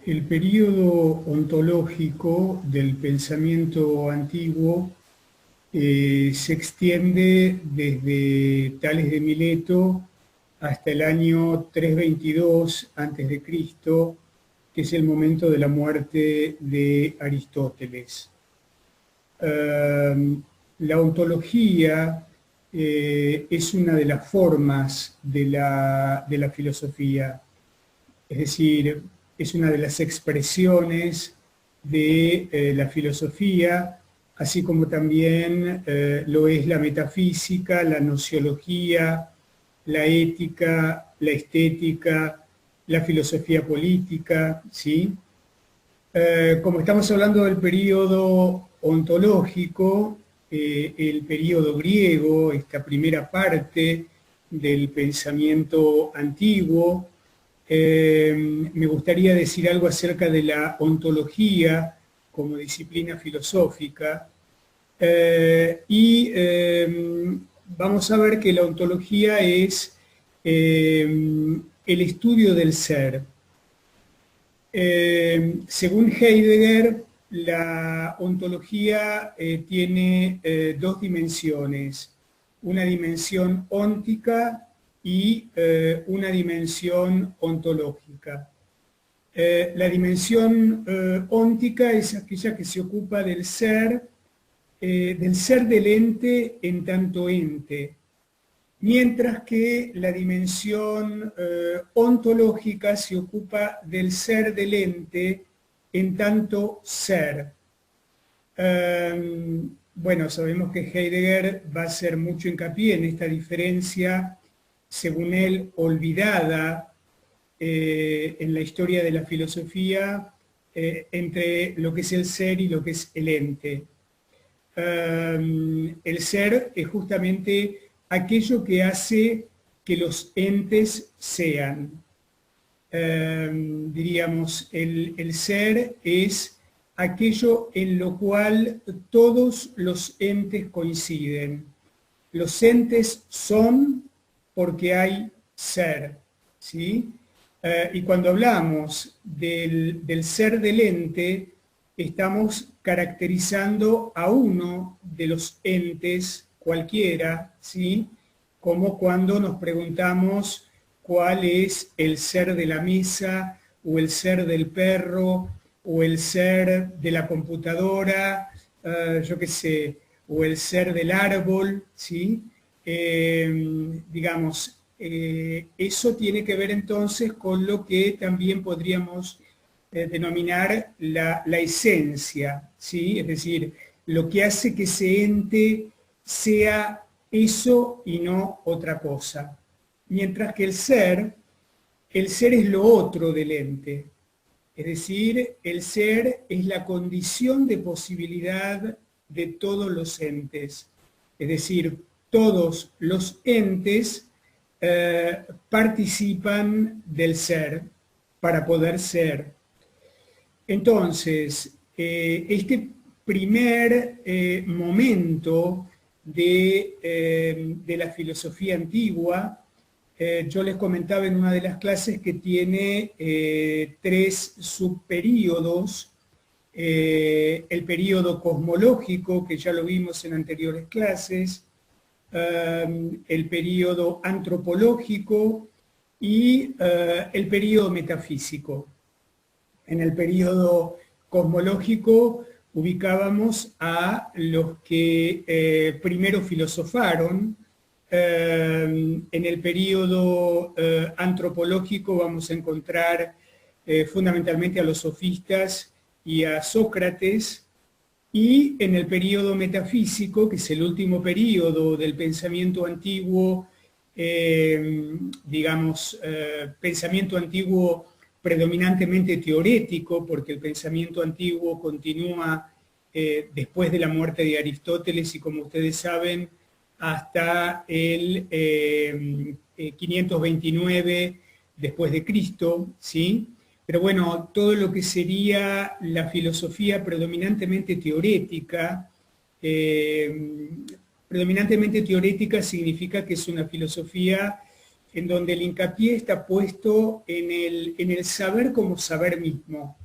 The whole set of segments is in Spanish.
El período ontológico del pensamiento antiguo se extiende desde Tales de Mileto hasta el año 322 a.C., que es el momento de la muerte de Aristóteles. La ontología es una de las formas de la filosofía, es decir, es una de las expresiones de la filosofía, así como también lo es la metafísica, la nociología, la ética, la estética, la filosofía política, ¿sí? Como estamos hablando del periodo ontológico, el periodo griego, esta primera parte del pensamiento antiguo, me gustaría decir algo acerca de la ontología como disciplina filosófica vamos a ver que la ontología es el estudio del ser. Según Heidegger, la ontología tiene dos dimensiones, una dimensión óntica y una dimensión ontológica. La dimensión óntica es aquella que se ocupa del ser del ente en tanto ente, mientras que la dimensión ontológica se ocupa del ser del ente en tanto ser. Bueno, sabemos que Heidegger va a hacer mucho hincapié en esta diferencia, según él, olvidada en la historia de la filosofía entre lo que es el ser y lo que es el ente. El ser es justamente aquello que hace que los entes sean. Diríamos, el ser es aquello en lo cual todos los entes coinciden. Los entes son porque hay ser, ¿sí? Y cuando hablamos del ser del ente, estamos caracterizando a uno de los entes cualquiera, ¿sí? Como cuando nos preguntamos cuál es el ser de la mesa, o el ser del perro, o el ser de la computadora, yo qué sé, o el ser del árbol, ¿sí? Digamos, eso tiene que ver entonces con lo que también podríamos denominar la esencia, ¿sí? Es decir, lo que hace que ese ente sea eso y no otra cosa. Mientras que el ser es lo otro del ente. Es decir, el ser es la condición de posibilidad de todos los entes. Es decir, todos los entes participan del ser para poder ser. Entonces, este primer momento de la filosofía antigua, yo les comentaba en una de las clases que tiene tres subperíodos. El período cosmológico, que ya lo vimos en anteriores clases, el período antropológico y el período metafísico. En el período cosmológico ubicábamos a los que primero filosofaron. En el período antropológico vamos a encontrar fundamentalmente a los sofistas y a Sócrates, y en el período metafísico, que es el último período del pensamiento antiguo, digamos, pensamiento antiguo predominantemente teorético, porque el pensamiento antiguo continúa después de la muerte de Aristóteles y, como ustedes saben, hasta el 529 después de Cristo, ¿sí? Pero bueno, todo lo que sería la filosofía predominantemente teorética significa que es una filosofía en donde el hincapié está puesto en el saber como saber mismo.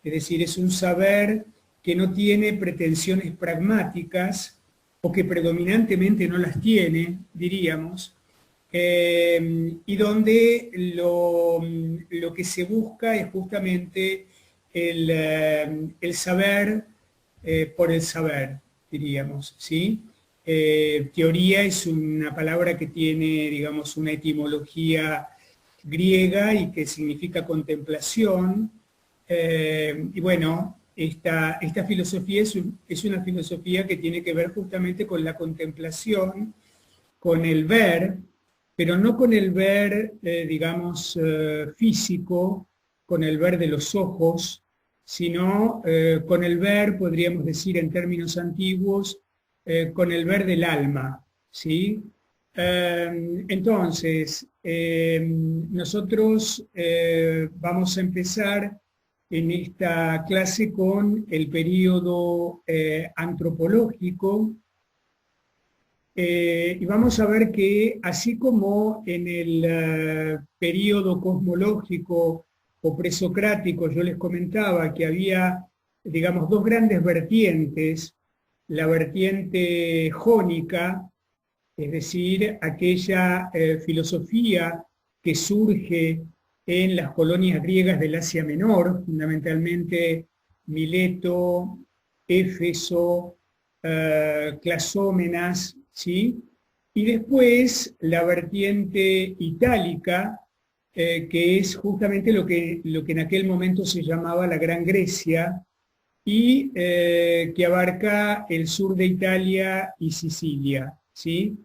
Es decir, es un saber que no tiene pretensiones pragmáticas, o que predominantemente no las tiene, diríamos, y donde lo que se busca es justamente el saber por el saber, diríamos, ¿sí? Teoría es una palabra que tiene, digamos, una etimología griega y que significa contemplación. Y bueno, esta filosofía es una filosofía que tiene que ver justamente con la contemplación, con el ver, pero no con el ver, digamos, físico, con el ver de los ojos, sino con el ver, podríamos decir en términos antiguos, con el ver del alma, ¿sí? Entonces, nosotros vamos a empezar en esta clase con el periodo antropológico, y vamos a ver que así como en el periodo cosmológico o presocrático yo les comentaba que había, digamos, dos grandes vertientes, la vertiente jónica, es decir, aquella filosofía que surge en las colonias griegas del Asia Menor, fundamentalmente Mileto, Éfeso, Clasómenas, ¿sí? Y después la vertiente itálica, que es justamente lo que en aquel momento se llamaba la Gran Grecia, y que abarca el sur de Italia y Sicilia, ¿sí?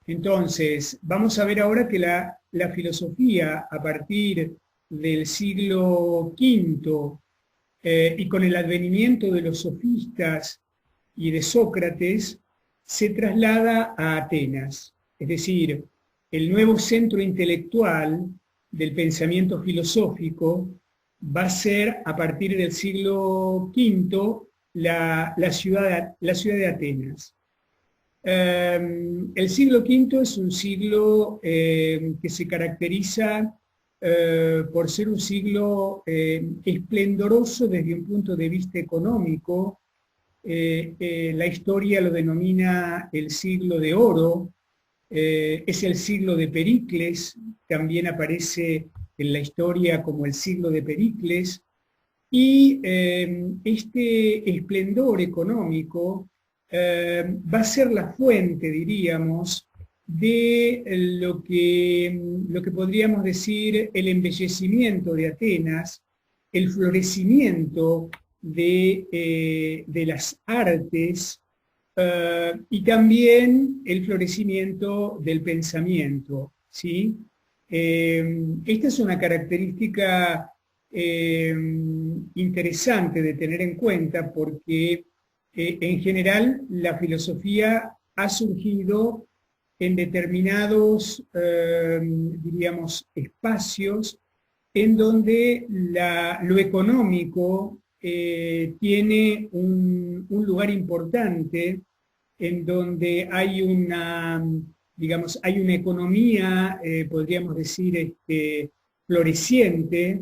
Entonces, vamos a ver ahora que la filosofía a partir del siglo V y con el advenimiento de los sofistas y de Sócrates, se traslada a Atenas, es decir, el nuevo centro intelectual del pensamiento filosófico va a ser a partir del siglo V la ciudad de Atenas. El siglo V es un siglo que se caracteriza por ser un siglo esplendoroso desde un punto de vista económico. La historia lo denomina el siglo de oro, es el siglo de Pericles, también aparece en la historia como el siglo de Pericles, y este esplendor económico va a ser la fuente, diríamos, de lo que podríamos decir el embellecimiento de Atenas, el florecimiento de las artes y también el florecimiento del pensamiento, ¿sí? Esta es una característica interesante de tener en cuenta porque en general la filosofía ha surgido en determinados, diríamos, espacios en donde lo económico tiene un lugar importante, en donde hay una, digamos, hay una economía, podríamos decir, floreciente,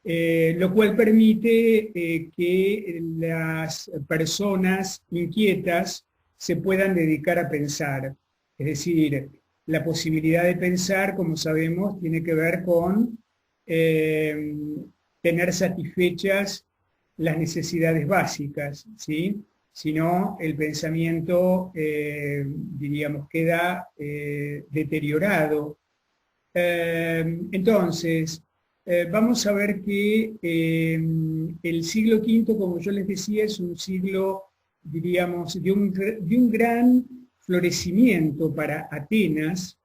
lo cual permite que las personas inquietas se puedan dedicar a pensar. Es decir, la posibilidad de pensar, como sabemos, tiene que ver con tener satisfechas las necesidades básicas, ¿sí? Si no, el pensamiento, diríamos, queda deteriorado. Entonces, vamos a ver que el siglo V, como yo les decía, es un siglo, diríamos, de un gran florecimiento para Atenas.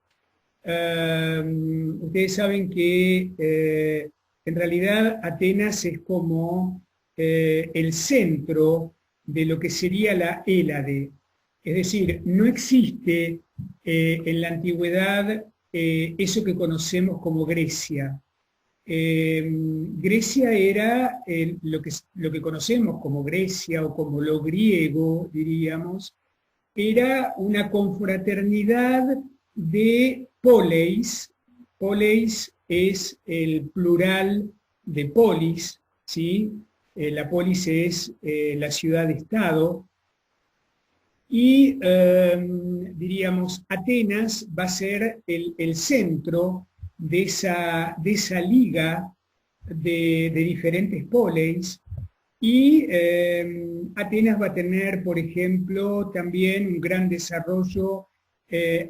Ustedes saben que en realidad Atenas es como el centro de lo que sería la Hélade. Es decir, no existe en la antigüedad eso que conocemos como Grecia. Grecia era lo que conocemos como Grecia o como lo griego, diríamos, era una confraternidad de poleis, Poleis es el plural de polis, ¿sí? La polis es la ciudad-estado. Y diríamos, Atenas va a ser el centro de esa liga de diferentes poleis. Y Atenas va a tener, por ejemplo, también un gran desarrollo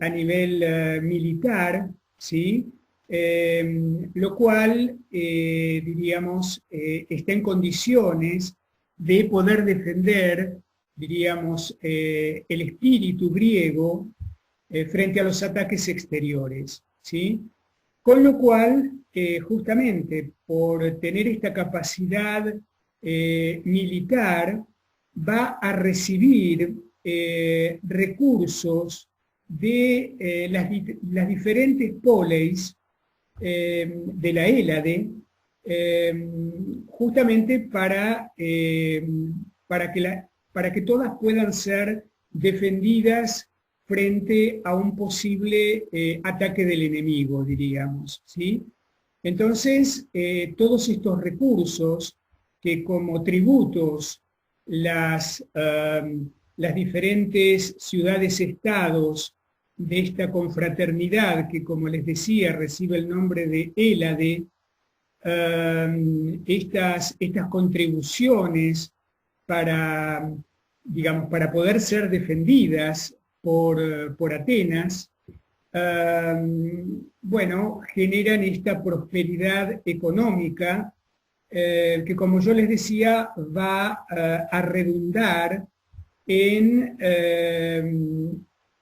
a nivel militar, ¿sí? Lo cual, diríamos, está en condiciones de poder defender, diríamos, el espíritu griego frente a los ataques exteriores, ¿sí? Con lo cual, justamente por tener esta capacidad militar, va a recibir recursos de las diferentes poleis de la Hélade, justamente para que todas puedan ser defendidas frente a un posible ataque del enemigo, diríamos, ¿sí? Entonces, todos estos recursos que como tributos las diferentes ciudades-estados de esta confraternidad, que como les decía, recibe el nombre de Hélade, estas contribuciones para, digamos, para poder ser defendidas por Atenas, bueno, generan esta prosperidad económica que, como yo les decía, va a redundar en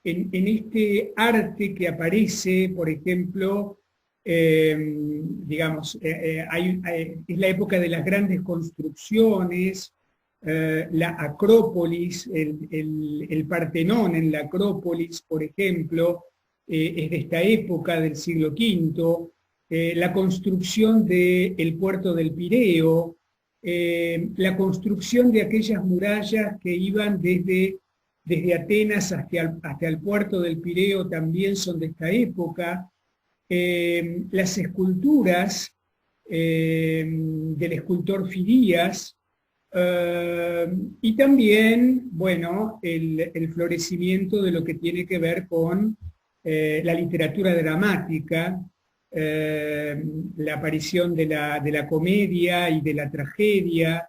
este arte que aparece, por ejemplo, digamos, es la época de las grandes construcciones, la Acrópolis, el Partenón en la Acrópolis, por ejemplo, es de esta época del siglo V, la construcción del puerto del Pireo, la construcción de aquellas murallas que iban desde Atenas hasta el puerto del Pireo también son de esta época, las esculturas del escultor Fidías, y también, bueno, el florecimiento de lo que tiene que ver con la literatura dramática, la aparición de la comedia y de la tragedia.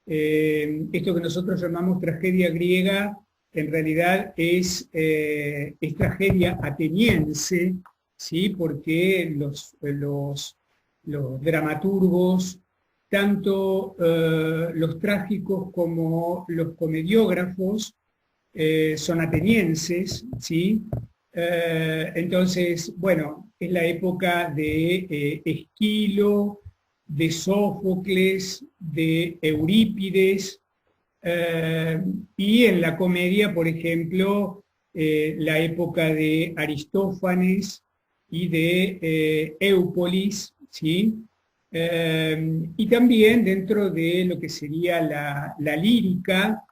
Esto que nosotros llamamos tragedia griega, en realidad es tragedia ateniense, ¿sí? Porque los dramaturgos, tanto los trágicos como los comediógrafos, son atenienses, ¿sí? Entonces, bueno, es la época de Esquilo, de Sófocles, de Eurípides, y en la comedia, por ejemplo, la época de Aristófanes y de Éupolis, ¿sí? Y también dentro de lo que sería la lírica,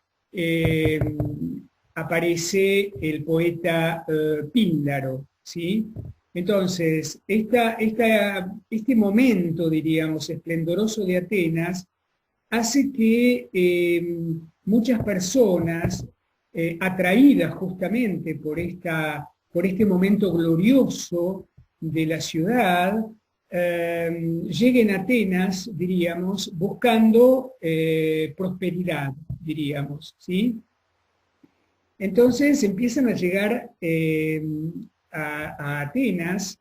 aparece el poeta Píndaro, ¿sí? Entonces, este momento, diríamos, esplendoroso de Atenas, hace que muchas personas, atraídas justamente por este momento glorioso de la ciudad, lleguen a Atenas, diríamos, buscando prosperidad, diríamos, ¿sí? Entonces empiezan a llegar a Atenas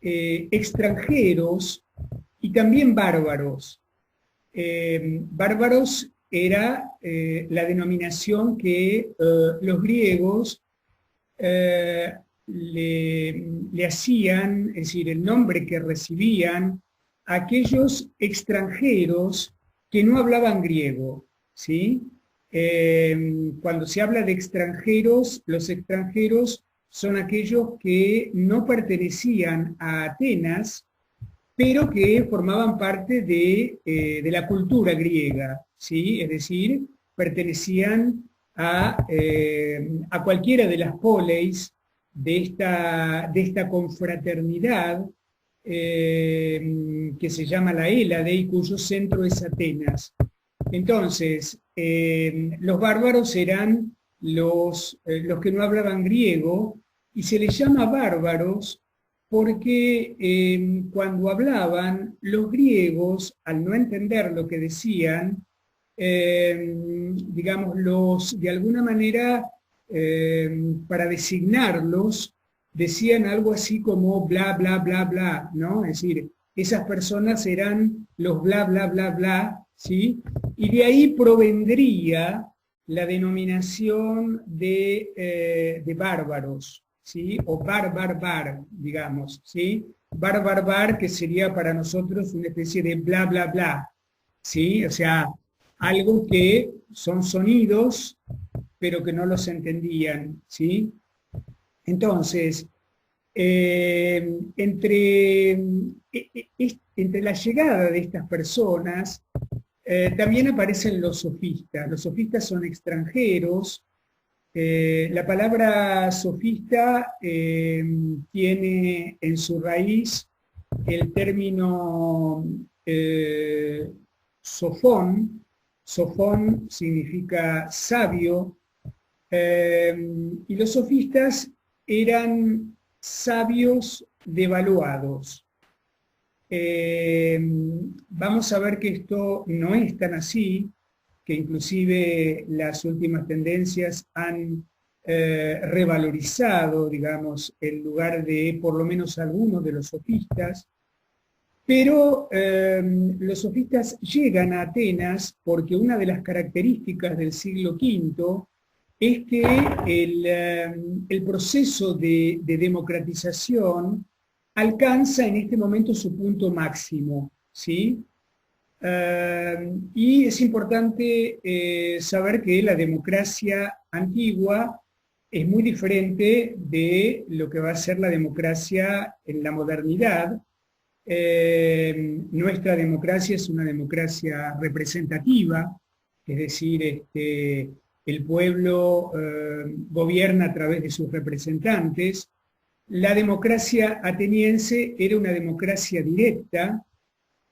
extranjeros y también bárbaros. Bárbaros era la denominación que los griegos le hacían, es decir, el nombre que recibían a aquellos extranjeros que no hablaban griego, ¿sí? Cuando se habla de extranjeros, los extranjeros son aquellos que no pertenecían a Atenas, pero que formaban parte de la cultura griega, ¿sí? Es decir, pertenecían a cualquiera de las poleis de esta confraternidad, que se llama la Hélade y cuyo centro es Atenas. Entonces, los bárbaros eran los que no hablaban griego, y se les llama bárbaros porque cuando hablaban, los griegos, al no entender lo que decían, digamos, de alguna manera, para designarlos, decían algo así como bla, bla, bla, bla, ¿no? Es decir, esas personas eran los bla, bla, bla, bla, ¿sí? Y de ahí provendría la denominación de bárbaros, ¿sí? O bar, digamos, ¿sí? Bar, que sería para nosotros una especie de bla, bla, bla, ¿sí? O sea, algo que son sonidos, pero que no los entendían, ¿sí? Entonces, entre la llegada de estas personas, también aparecen los sofistas. Los sofistas son extranjeros. La palabra sofista tiene en su raíz el término sofón. Sofón significa sabio, y los sofistas eran sabios devaluados. Vamos a ver que esto no es tan así, que inclusive las últimas tendencias han revalorizado, digamos, el lugar de por lo menos algunos de los sofistas, pero los sofistas llegan a Atenas porque una de las características del siglo V es que el proceso de democratización alcanza en este momento su punto máximo, ¿sí? Y es importante saber que la democracia antigua es muy diferente de lo que va a ser la democracia en la modernidad. Nuestra democracia es una democracia representativa, es decir, el pueblo gobierna a través de sus representantes. La democracia ateniense era una democracia directa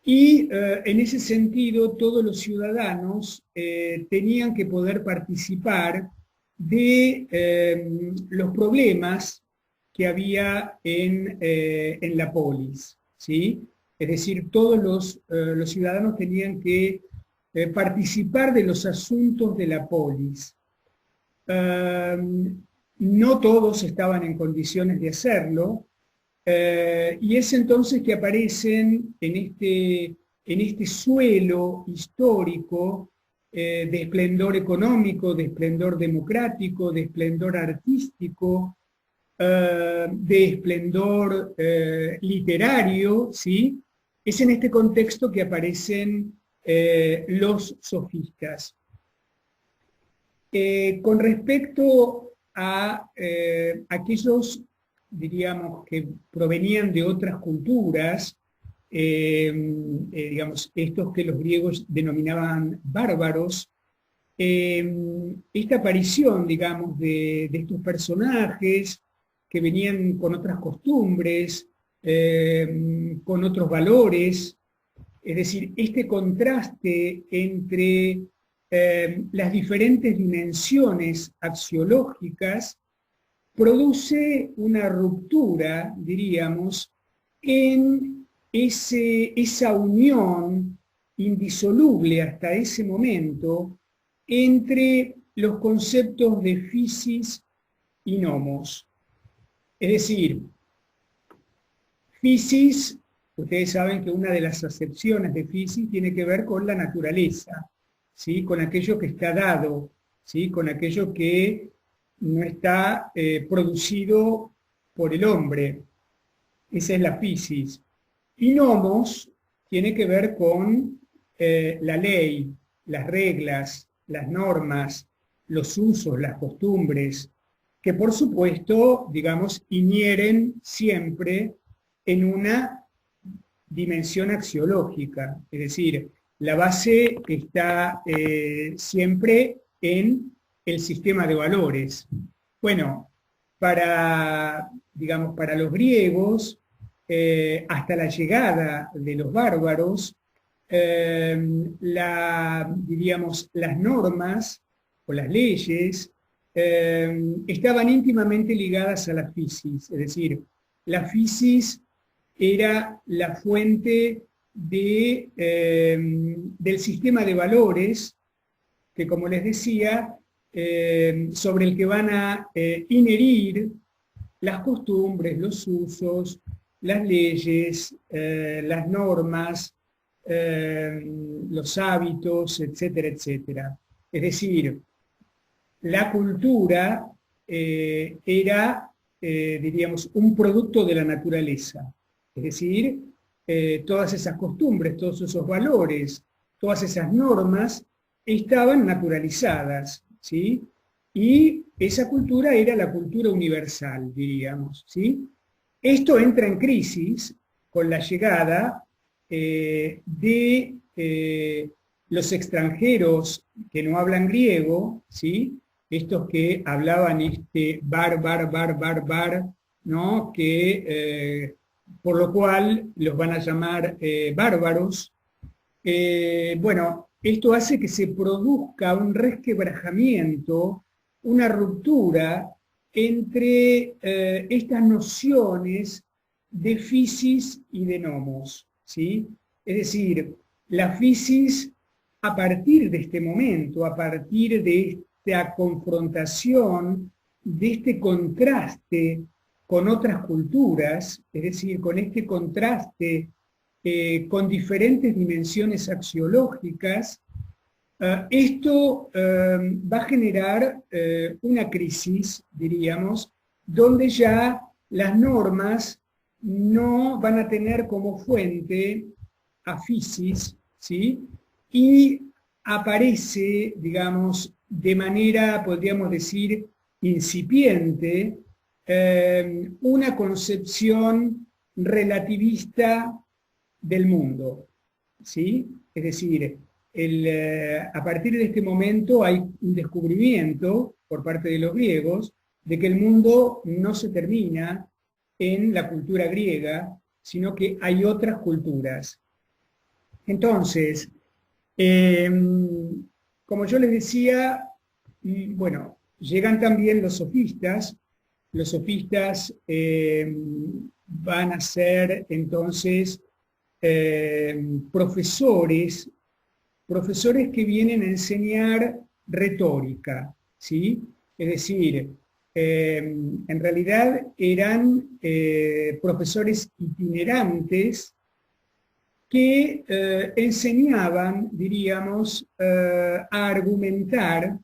y en ese sentido todos los ciudadanos tenían que poder participar de los problemas que había en la polis, ¿sí? Es decir, todos los ciudadanos tenían que participar de los asuntos de la polis. No todos estaban en condiciones de hacerlo, y es entonces que aparecen en este suelo histórico de esplendor económico, de esplendor democrático, de esplendor artístico, de esplendor literario, ¿sí? Es en este contexto que aparecen los sofistas. Con respecto a aquellos, diríamos, que provenían de otras culturas, digamos, estos que los griegos denominaban bárbaros, esta aparición, digamos, de estos personajes que venían con otras costumbres, con otros valores, es decir, este contraste entre las diferentes dimensiones axiológicas produce una ruptura, diríamos, en esa unión indisoluble hasta ese momento entre los conceptos de physis y nomos. Es decir, physis, ustedes saben que una de las acepciones de physis tiene que ver con la naturaleza, ¿sí? Con aquello que está dado, ¿sí? Con aquello que no está producido por el hombre. Esa es la physis. Y nomos tiene que ver con la ley, las reglas, las normas, los usos, las costumbres, que por supuesto, digamos, inhieren siempre en una dimensión axiológica, es decir, la base está siempre en el sistema de valores. Bueno, digamos, para los griegos, hasta la llegada de los bárbaros, diríamos, las normas o las leyes estaban íntimamente ligadas a la physis, es decir, la physis era la fuente del sistema de valores que, como les decía, sobre el que van a inherir las costumbres, los usos, las leyes, las normas, los hábitos, etcétera, etcétera. Es decir, la cultura era, diríamos, un producto de la naturaleza. Es decir, todas esas costumbres, todos esos valores, todas esas normas estaban naturalizadas, ¿sí? Y esa cultura era la cultura universal, diríamos, ¿sí? Esto entra en crisis con la llegada de los extranjeros que no hablan griego, ¿sí? Estos que hablaban bar, ¿no? Que, por lo cual los van a llamar bárbaros. Bueno, esto hace que se produzca un resquebrajamiento, una ruptura entre estas nociones de physis y de nomos, ¿sí? Es decir, la physis, a partir de este momento, a partir de esta confrontación, de este contraste con otras culturas, es decir, con este contraste con diferentes dimensiones axiológicas, esto va a generar una crisis, diríamos, donde ya las normas no van a tener como fuente a physis, ¿sí? Y aparece, digamos, de manera, podríamos decir, incipiente, una concepción relativista del mundo, ¿sí? Es decir, a partir de este momento hay un descubrimiento por parte de los griegos de que el mundo no se termina en la cultura griega, sino que hay otras culturas. Entonces, como yo les decía, bueno, llegan también los sofistas. Los sofistas van a ser entonces profesores que vienen a enseñar retórica, ¿sí? Es decir, en realidad eran profesores itinerantes que enseñaban, diríamos, a argumentar,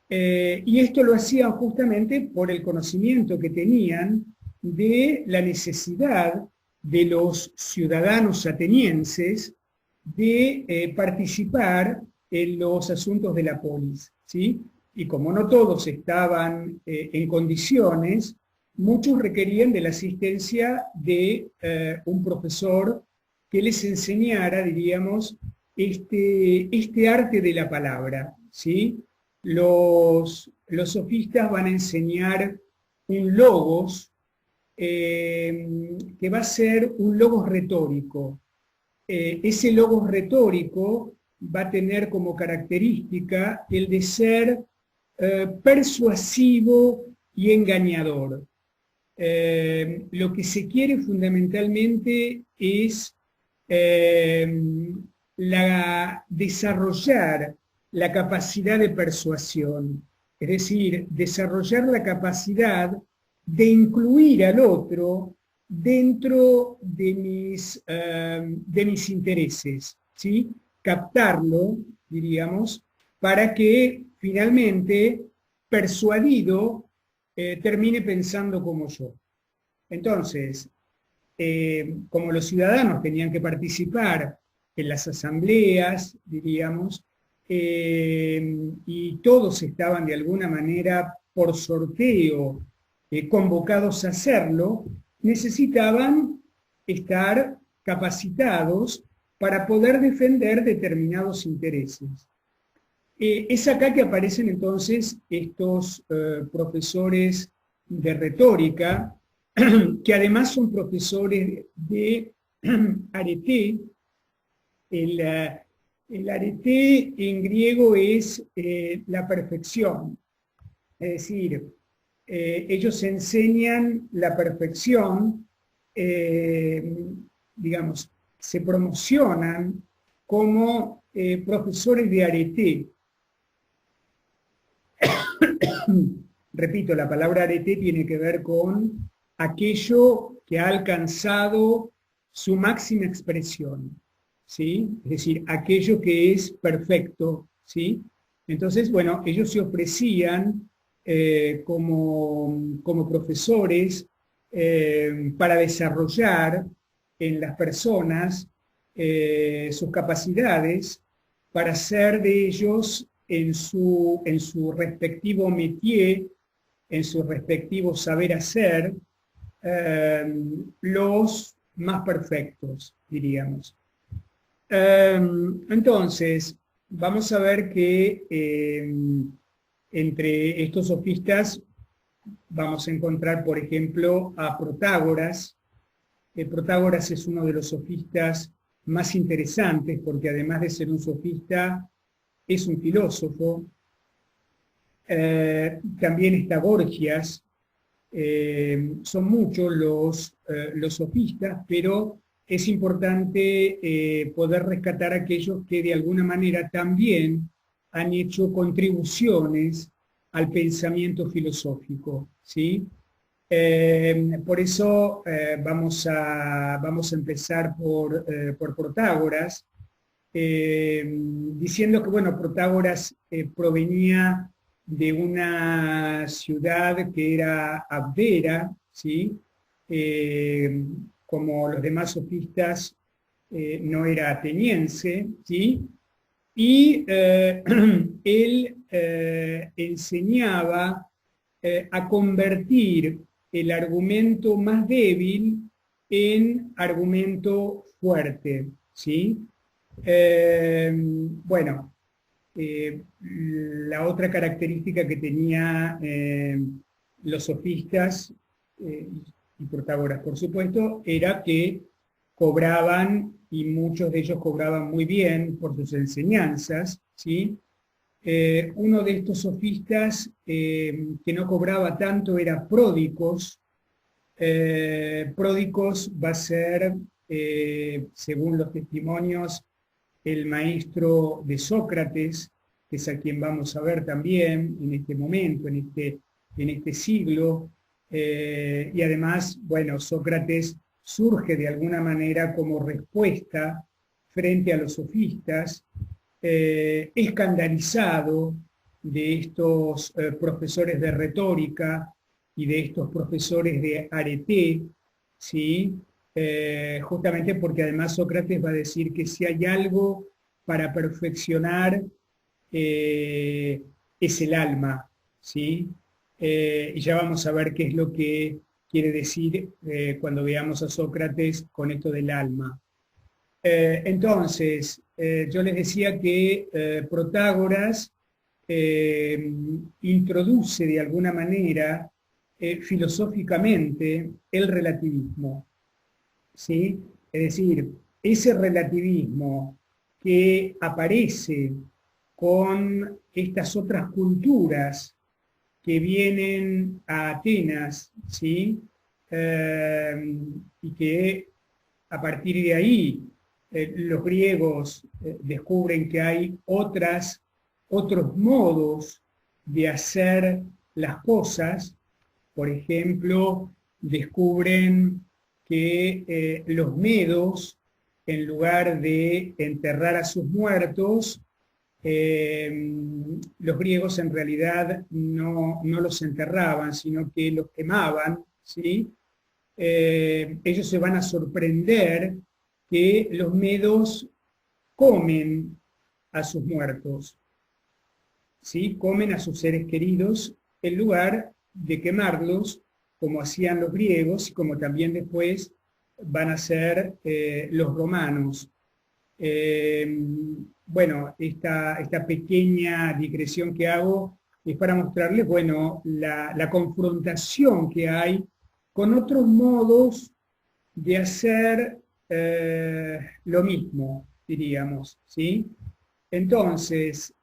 y esto lo hacían justamente por el conocimiento que tenían de la necesidad de los ciudadanos atenienses de participar en los asuntos de la polis, ¿sí? Y como no todos estaban en condiciones, muchos requerían de la asistencia de un profesor que les enseñara, diríamos, este arte de la palabra, ¿sí? Los sofistas van a enseñar un logos que va a ser un logos retórico. Ese logos retórico va a tener como característica el de ser persuasivo y engañador. Lo que se quiere fundamentalmente es desarrollar la capacidad de persuasión, es decir, desarrollar la capacidad de incluir al otro dentro de mis intereses, ¿sí? Captarlo, diríamos, para que finalmente, persuadido, termine pensando como yo. Entonces, como los ciudadanos tenían que participar en las asambleas, diríamos, y todos estaban de alguna manera por sorteo convocados a hacerlo, necesitaban estar capacitados para poder defender determinados intereses. Es acá que aparecen entonces estos profesores de retórica que además son profesores de arete. El arete en griego es la perfección, es decir, ellos enseñan la perfección, digamos, se promocionan como profesores de arete. Repito, la palabra arete tiene que ver con aquello que ha alcanzado su máxima expresión, ¿sí? Es decir, aquello que es perfecto, ¿sí? Entonces, bueno, ellos se ofrecían como profesores para desarrollar en las personas sus capacidades, para hacer de ellos en su respectivo métier, en su respectivo saber hacer, los más perfectos, diríamos. Entonces, vamos a ver que entre estos sofistas vamos a encontrar, por ejemplo, a Protágoras. Protágoras es uno de los sofistas más interesantes porque además de ser un sofista, es un filósofo. También está Gorgias. Son muchos los sofistas, pero es importante poder rescatar a aquellos que de alguna manera también han hecho contribuciones al pensamiento filosófico, ¿sí? Por eso vamos a empezar por Protágoras, diciendo que, bueno, Protágoras provenía de una ciudad que era Abdera, ¿sí? Como los demás sofistas, no era ateniense, ¿sí? Y él enseñaba a convertir el argumento más débil en argumento fuerte, ¿sí? Bueno, la otra característica que tenía los sofistas, y Protágoras por supuesto, era que cobraban, y muchos de ellos cobraban muy bien por sus enseñanzas, ¿sí? Uno de estos sofistas que no cobraba tanto era Pródicos. Pródicos va a ser, según los testimonios, el maestro de Sócrates, que es a quien vamos a ver también en este momento, en este siglo, y además, bueno, Sócrates surge de alguna manera como respuesta frente a los sofistas, escandalizado de estos profesores de retórica y de estos profesores de arete, ¿sí? Justamente porque además Sócrates va a decir que si hay algo para perfeccionar es el alma, ¿sí? Y ya vamos a ver qué es lo que quiere decir cuando veamos a Sócrates con esto del alma. Entonces, yo les decía que Protágoras introduce de alguna manera filosóficamente el relativismo, ¿sí? Es decir, ese relativismo que aparece con estas otras culturas que vienen a Atenas, ¿sí? Y que a partir de ahí los griegos descubren que hay otros modos de hacer las cosas. Por ejemplo, descubren que los medos, en lugar de enterrar a sus muertos, los griegos en realidad no los enterraban, sino que los quemaban, ¿sí? Ellos se van a sorprender que los medos comen a sus muertos, ¿sí? Comen a sus seres queridos en lugar de quemarlos, como hacían los griegos y como también después van a hacer los romanos. Bueno, esta pequeña digresión que hago es para mostrarles, bueno, la confrontación que hay con otros modos de hacer lo mismo, diríamos, ¿sí? Entonces,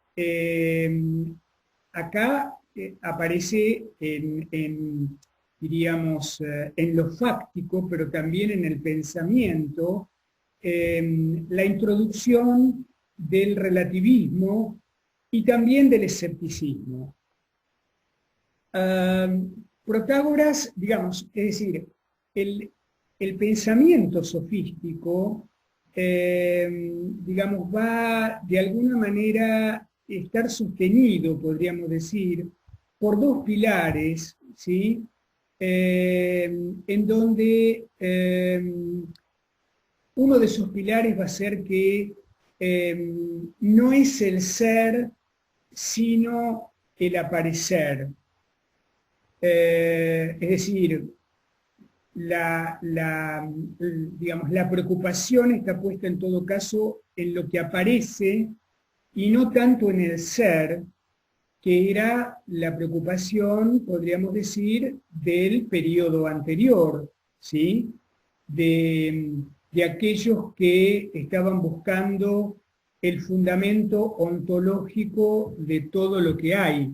acá aparece diríamos, en lo fáctico, pero también en el pensamiento, la introducción del relativismo y también del escepticismo. Protágoras, digamos, es decir, el pensamiento sofístico, digamos, va de alguna manera estar sostenido, podríamos decir, por dos pilares, ¿sí? En donde uno de esos pilares va a ser que no es el ser, sino el aparecer. Es decir, digamos, la preocupación está puesta en todo caso en lo que aparece y no tanto en el ser, que era la preocupación, podríamos decir, del periodo anterior, ¿sí? De aquellos que estaban buscando el fundamento ontológico de todo lo que hay.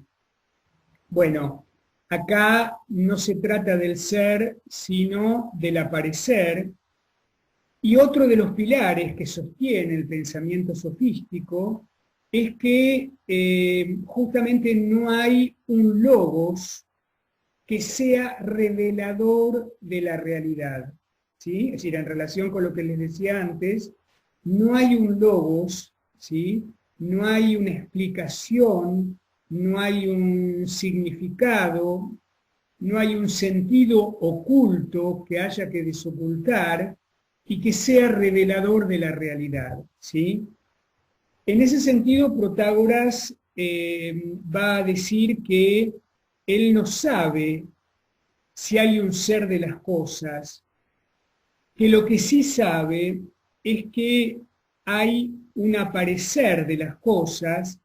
Bueno, acá no se trata del ser, sino del aparecer, y otro de los pilares que sostiene el pensamiento sofístico es que justamente no hay un logos que sea revelador de la realidad, ¿sí? Es decir, en relación con lo que les decía antes, no hay un logos, ¿sí? No hay una explicación, no hay un significado, no hay un sentido oculto que haya que desocultar y que sea revelador de la realidad, ¿sí? En ese sentido, Protágoras va a decir que él no sabe si hay un ser de las cosas, que lo que sí sabe es que hay un aparecer de las cosas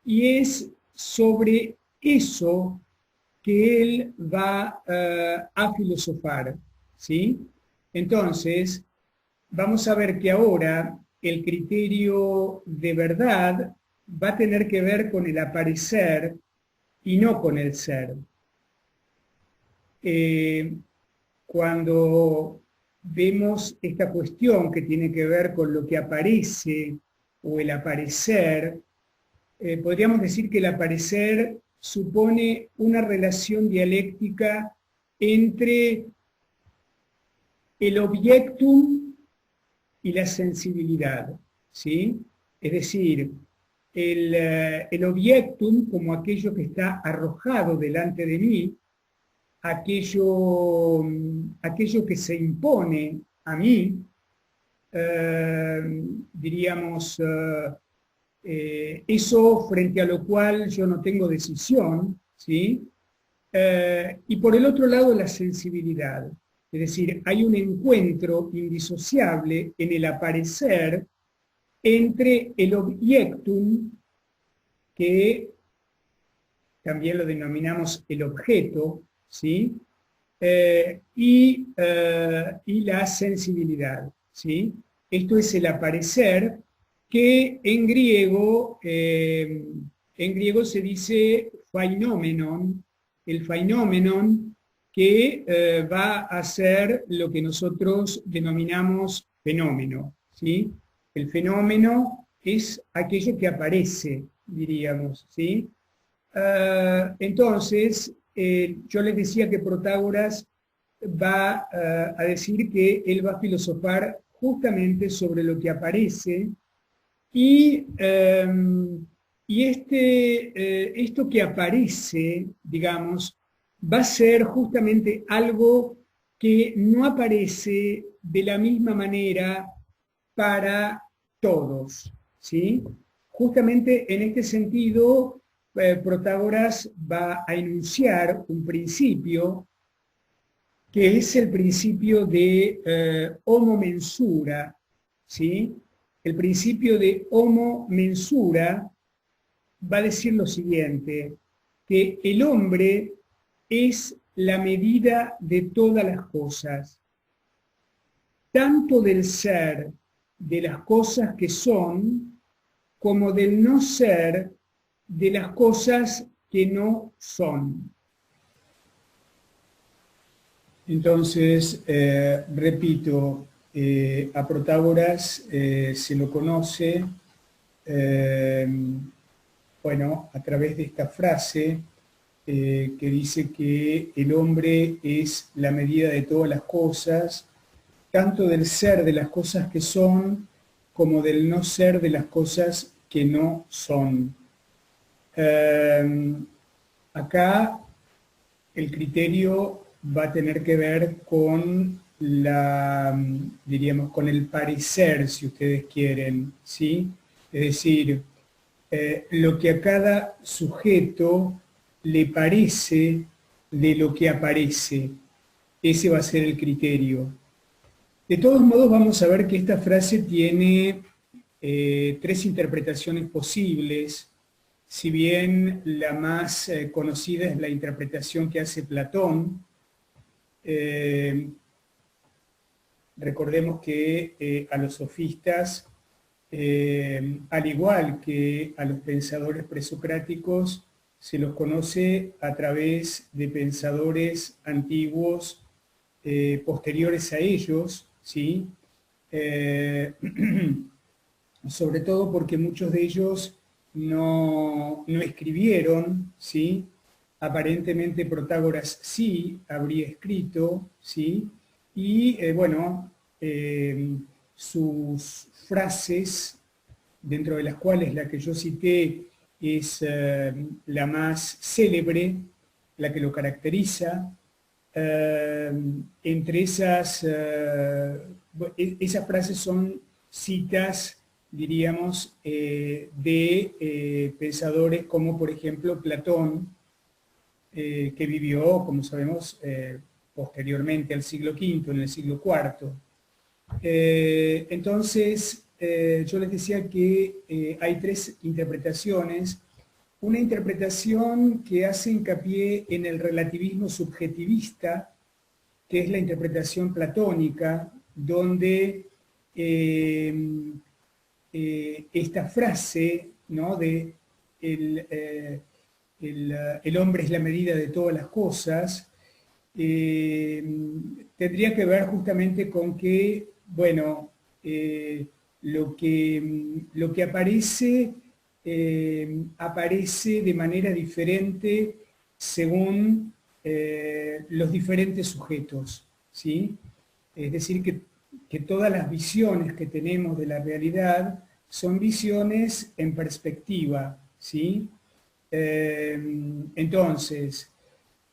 y es sobre eso que él va a filosofar, ¿sí? Entonces, vamos a ver que ahora el criterio de verdad va a tener que ver con el aparecer y no con el ser. Cuando vemos esta cuestión que tiene que ver con lo que aparece o el aparecer, podríamos decir que el aparecer supone una relación dialéctica entre el objectum y la sensibilidad, ¿sí? Es decir, el objectum como aquello que está arrojado delante de mí, aquello que se impone a mí, diríamos, eso frente a lo cual yo no tengo decisión, ¿sí? Y por el otro lado la sensibilidad, es decir, hay un encuentro indisociable en el aparecer entre el objectum, que también lo denominamos el objeto, ¿sí? Y la sensibilidad, ¿sí? Esto es el aparecer, que en griego se dice phainommenon, el phainommenon, que va a ser lo que nosotros denominamos fenómeno, ¿sí? El fenómeno es aquello que aparece, diríamos, ¿sí? Entonces, yo les decía que Protágoras va a decir que él va a filosofar justamente sobre lo que aparece y, esto que aparece, digamos, va a ser justamente algo que no aparece de la misma manera para todos, ¿sí? Justamente en este sentido, Protágoras va a enunciar un principio que es el principio de homo mensura, ¿sí? El principio de homo mensura va a decir lo siguiente, que el hombre es la medida de todas las cosas, tanto del ser de las cosas que son, como del no ser de las cosas que no son. Entonces, repito, a Protágoras se lo conoce, bueno, a través de esta frase que dice que el hombre es la medida de todas las cosas, tanto del ser de las cosas que son, como del no ser de las cosas que no son. Acá el criterio va a tener que ver con diríamos, con el parecer, si ustedes quieren, ¿sí? Es decir, lo que a cada sujeto le parece de lo que aparece. Ese va a ser el criterio. De todos modos, vamos a ver que esta frase tiene tres interpretaciones posibles. Si bien la más conocida es la interpretación que hace Platón, recordemos que a los sofistas, al igual que a los pensadores presocráticos, se los conoce a través de pensadores antiguos posteriores a ellos, ¿sí? Sobre todo porque muchos de ellos no escribieron, ¿sí? Aparentemente Protágoras sí habría escrito, ¿sí? Y bueno, sus frases, dentro de las cuales la que yo cité es la más célebre, la que lo caracteriza. Entre esas frases son citas, diríamos, de pensadores como por ejemplo Platón, que vivió, como sabemos, posteriormente al siglo V, en el siglo IV. Entonces, yo les decía que hay tres interpretaciones. Una interpretación que hace hincapié en el relativismo subjetivista, que es la interpretación platónica, donde esta frase, ¿no?, de el hombre es la medida de todas las cosas, tendría que ver justamente con que, bueno, lo que aparece aparece de manera diferente según los diferentes sujetos, ¿sí? Es decir, que todas las visiones que tenemos de la realidad son visiones en perspectiva, ¿sí? Entonces,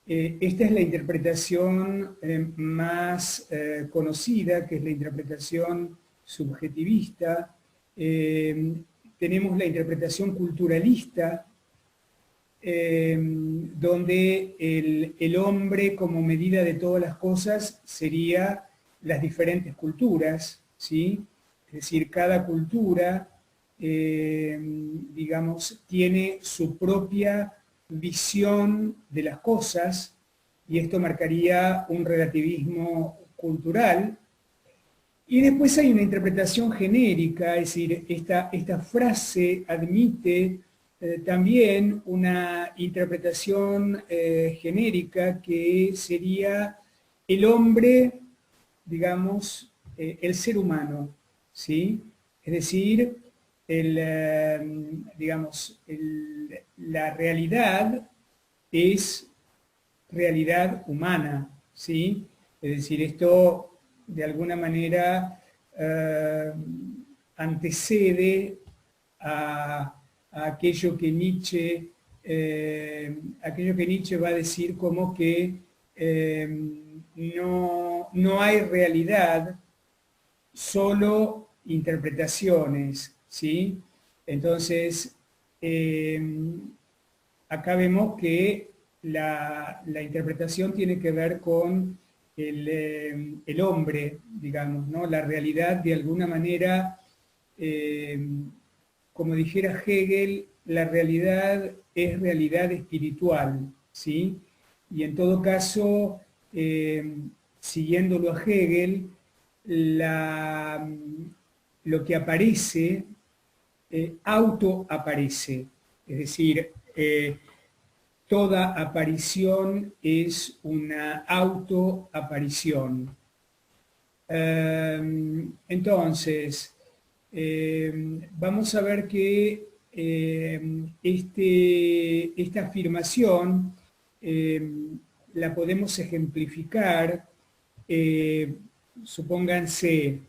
esta es la interpretación más conocida, que es la interpretación subjetivista. Tenemos la interpretación culturalista, donde el hombre como medida de todas las cosas sería las diferentes culturas, ¿sí? Es decir, cada cultura, digamos, tiene su propia visión de las cosas, y esto marcaría un relativismo cultural. Y después hay una interpretación genérica, es decir, esta frase admite también una interpretación genérica, que sería el hombre, digamos, el ser humano, ¿sí? Es decir, digamos, la realidad es realidad humana, ¿sí? Es decir, esto de alguna manera antecede a aquello que Nietzsche va a decir como que no hay realidad, solo interpretaciones, ¿sí? Entonces, acá vemos que la interpretación tiene que ver con el hombre, digamos, ¿no? La realidad, de alguna manera, como dijera Hegel, la realidad es realidad espiritual, ¿sí? y en todo caso, siguiéndolo a Hegel, lo que aparece, autoaparece, es decir, toda aparición es una autoaparición. Entonces, vamos a ver que esta afirmación la podemos ejemplificar, supónganse,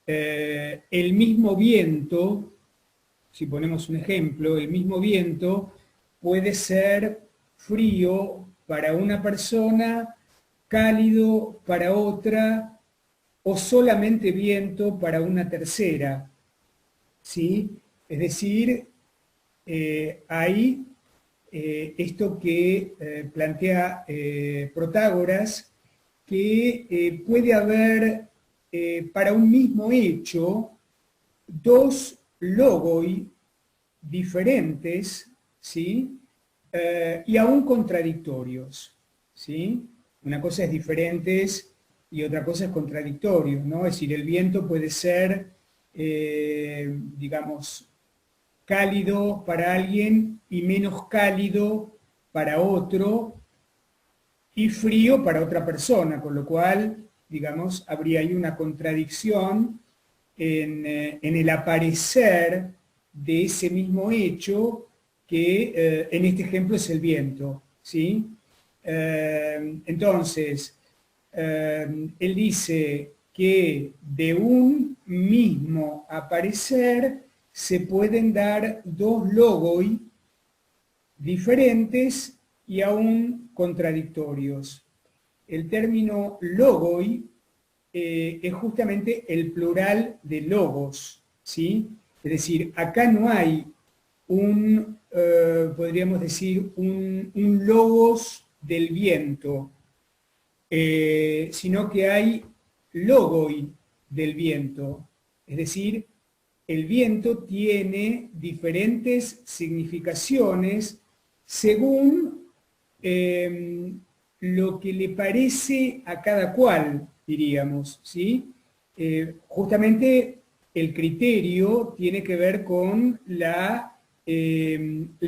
el mismo viento, si ponemos un ejemplo, el mismo viento puede ser frío para una persona, cálido para otra, o solamente viento para una tercera, ¿sí? Es decir, hay esto que plantea Protágoras, que puede haber para un mismo hecho dos logoi diferentes, ¿sí? Y aún contradictorios, ¿sí? Una cosa es diferentes y otra cosa es contradictorio, ¿no? Es decir, el viento puede ser, digamos, cálido para alguien y menos cálido para otro, y frío para otra persona, con lo cual, digamos, habría ahí una contradicción en el aparecer de ese mismo hecho que en este ejemplo es el viento, ¿sí? Entonces, él dice que de un mismo aparecer se pueden dar dos logoi diferentes y aún contradictorios. El término logoi es justamente el plural de logos, ¿sí? Es decir, acá no hay podríamos decir, un logos del viento, sino que hay logoi del viento, es decir, el viento tiene diferentes significaciones según lo que le parece a cada cual, diríamos, ¿sí? Justamente el criterio tiene que ver con la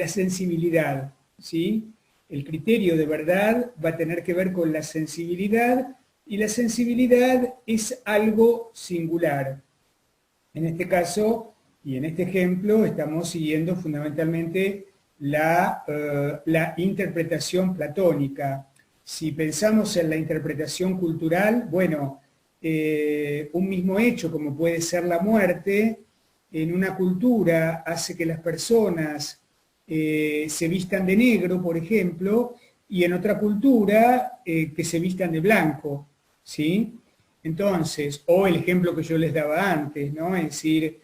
sensibilidad, ¿sí? El criterio de verdad va a tener que ver con la sensibilidad, y la sensibilidad es algo singular. En este caso, y en este ejemplo, estamos siguiendo fundamentalmente la interpretación platónica. Si pensamos en la interpretación cultural, bueno, un mismo hecho como puede ser la muerte, en una cultura hace que las personas se vistan de negro, por ejemplo, y en otra cultura que se vistan de blanco, ¿sí? Entonces, o el ejemplo que yo les daba antes, ¿no? Es decir,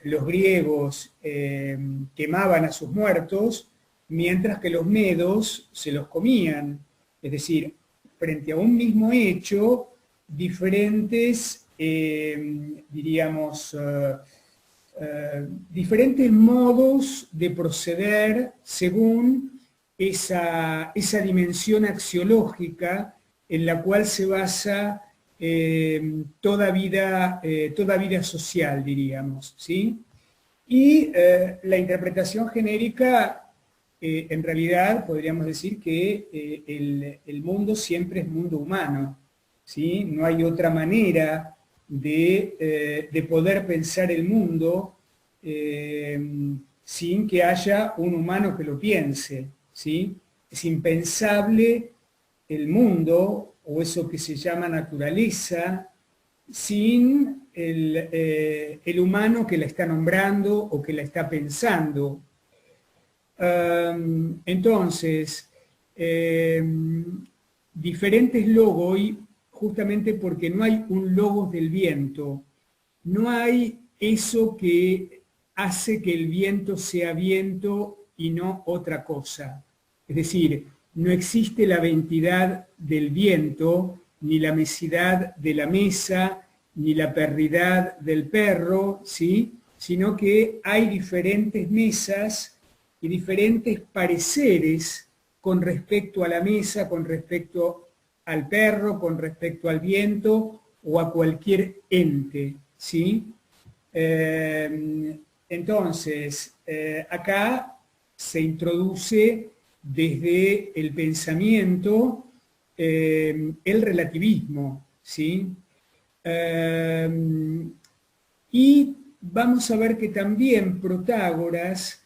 los griegos quemaban a sus muertos, mientras que los medos se los comían. Es decir, frente a un mismo hecho, diferentes, diríamos, diferentes modos de proceder según esa dimensión axiológica en la cual se basa toda vida social, diríamos, ¿sí? Y la interpretación genérica, en realidad podríamos decir que el mundo siempre es mundo humano, ¿sí? No hay otra manera de poder pensar el mundo sin que haya un humano que lo piense, ¿sí? Es impensable el mundo, o eso que se llama naturaleza, sin el humano que la está nombrando o que la está pensando. Entonces, diferentes logoi, justamente porque no hay un logos del viento, no hay eso que hace que el viento sea viento y no otra cosa. Es decir, no existe la ventidad del viento, ni la mesidad de la mesa, ni la perridad del perro, ¿sí? Sino que hay diferentes mesas y diferentes pareceres con respecto a la mesa, con respecto al perro, con respecto al viento o a cualquier ente, ¿sí? Entonces, acá se introduce desde el pensamiento el relativismo, ¿sí? Y vamos a ver que también Protágoras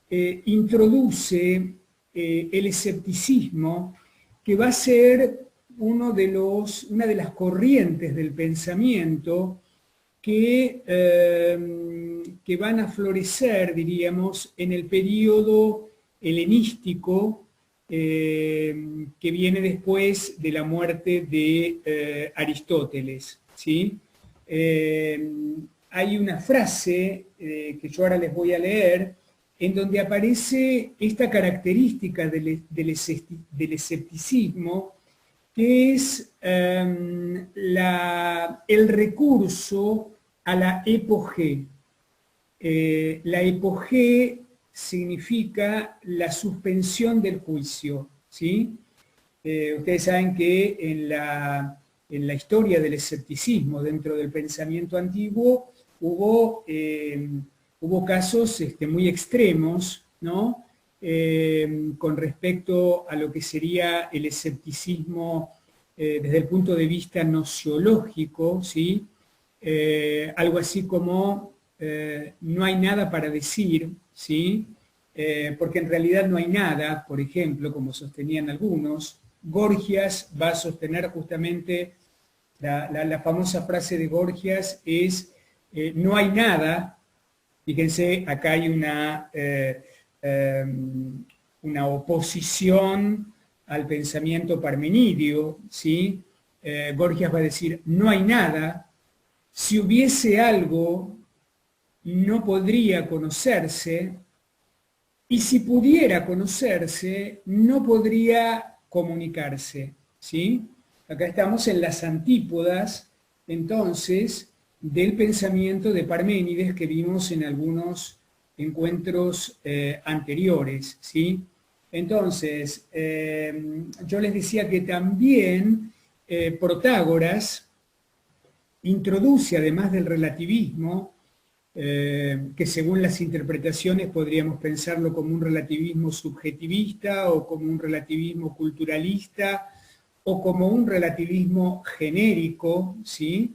introduce el escepticismo, que va a ser una de las corrientes del pensamiento que van a florecer, diríamos, en el periodo helenístico que viene después de la muerte de Aristóteles, ¿sí? Hay una frase que yo ahora les voy a leer, en donde aparece esta característica del escepticismo, que es el recurso a la epogé. La epogé significa la suspensión del juicio, ¿sí? Ustedes saben que en la historia del escepticismo dentro del pensamiento antiguo hubo casos muy extremos, ¿no? Con respecto a lo que sería el escepticismo desde el punto de vista nociológico, ¿sí? Algo así como no hay nada para decir, ¿sí? Porque en realidad no hay nada, por ejemplo, como sostenían algunos. Gorgias va a sostener justamente, la famosa frase de Gorgias es, no hay nada. Fíjense, acá hay una oposición al pensamiento parmenidio, ¿sí? Gorgias va a decir, no hay nada. Si hubiese algo, no podría conocerse, y si pudiera conocerse, no podría comunicarse, ¿sí? Acá estamos en las antípodas, entonces, del pensamiento de Parménides que vimos en algunos encuentros anteriores, ¿sí? Entonces, yo les decía que también Protágoras introduce, además del relativismo, que según las interpretaciones podríamos pensarlo como un relativismo subjetivista o como un relativismo culturalista o como un relativismo genérico, ¿sí?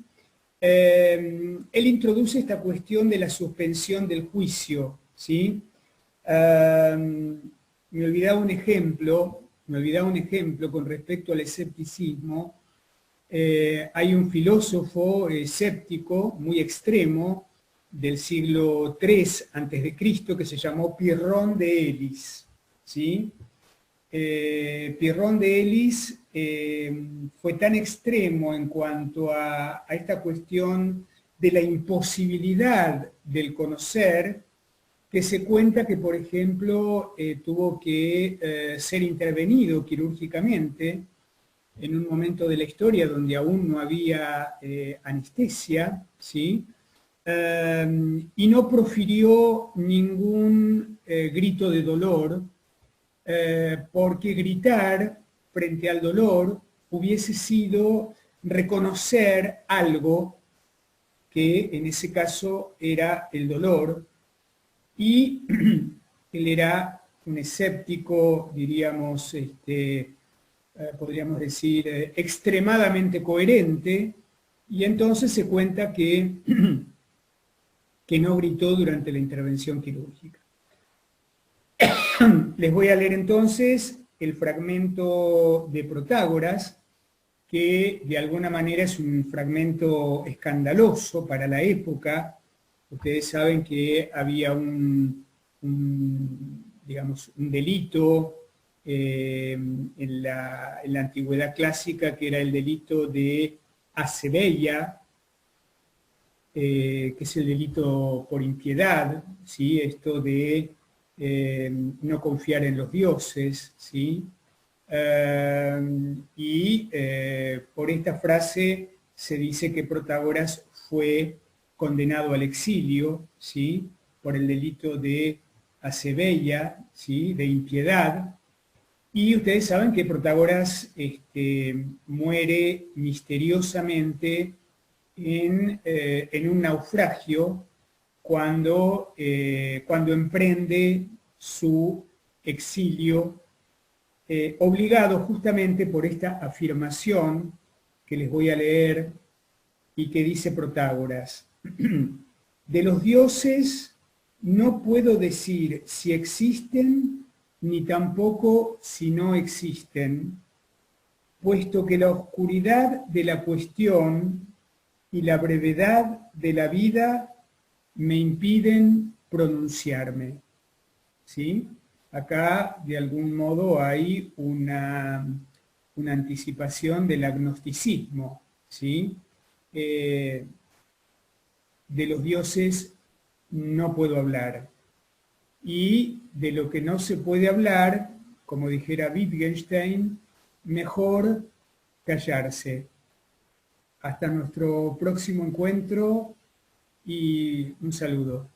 Él introduce esta cuestión de la suspensión del juicio, ¿sí? Me olvidaba un ejemplo con respecto al escepticismo. Hay un filósofo escéptico muy extremo del siglo III a.C. que se llamó Pirrón de Elis, ¿sí? Pirrón de Elis fue tan extremo en cuanto a esta cuestión de la imposibilidad del conocer, que se cuenta que, por ejemplo, tuvo que ser intervenido quirúrgicamente en un momento de la historia donde aún no había anestesia, ¿sí? Y no profirió ningún grito de dolor, porque gritar frente al dolor hubiese sido reconocer algo que en ese caso era el dolor, y él era un escéptico, diríamos, podríamos decir, extremadamente coherente, y entonces se cuenta que no gritó durante la intervención quirúrgica. Les voy a leer entonces el fragmento de Protágoras, que de alguna manera es un fragmento escandaloso para la época. Ustedes saben que había digamos, un delito en la antigüedad clásica, que era el delito de acebeia, que es el delito por impiedad, ¿sí? Esto de no confiar en los dioses, ¿sí? Por esta frase se dice que Protágoras fue condenado al exilio, ¿sí? Por el delito de acebeia, ¿sí? De impiedad. Y ustedes saben que Protágoras muere misteriosamente en un naufragio cuando emprende su exilio, obligado justamente por esta afirmación que les voy a leer y que dice Protágoras: de los dioses no puedo decir si existen ni tampoco si no existen, puesto que la oscuridad de la cuestión y la brevedad de la vida me impiden pronunciarme. ¿Sí? Acá, de algún modo, hay una anticipación del agnosticismo, ¿sí? De los dioses no puedo hablar. Y de lo que no se puede hablar, como dijera Wittgenstein, mejor callarse. Hasta nuestro próximo encuentro y un saludo.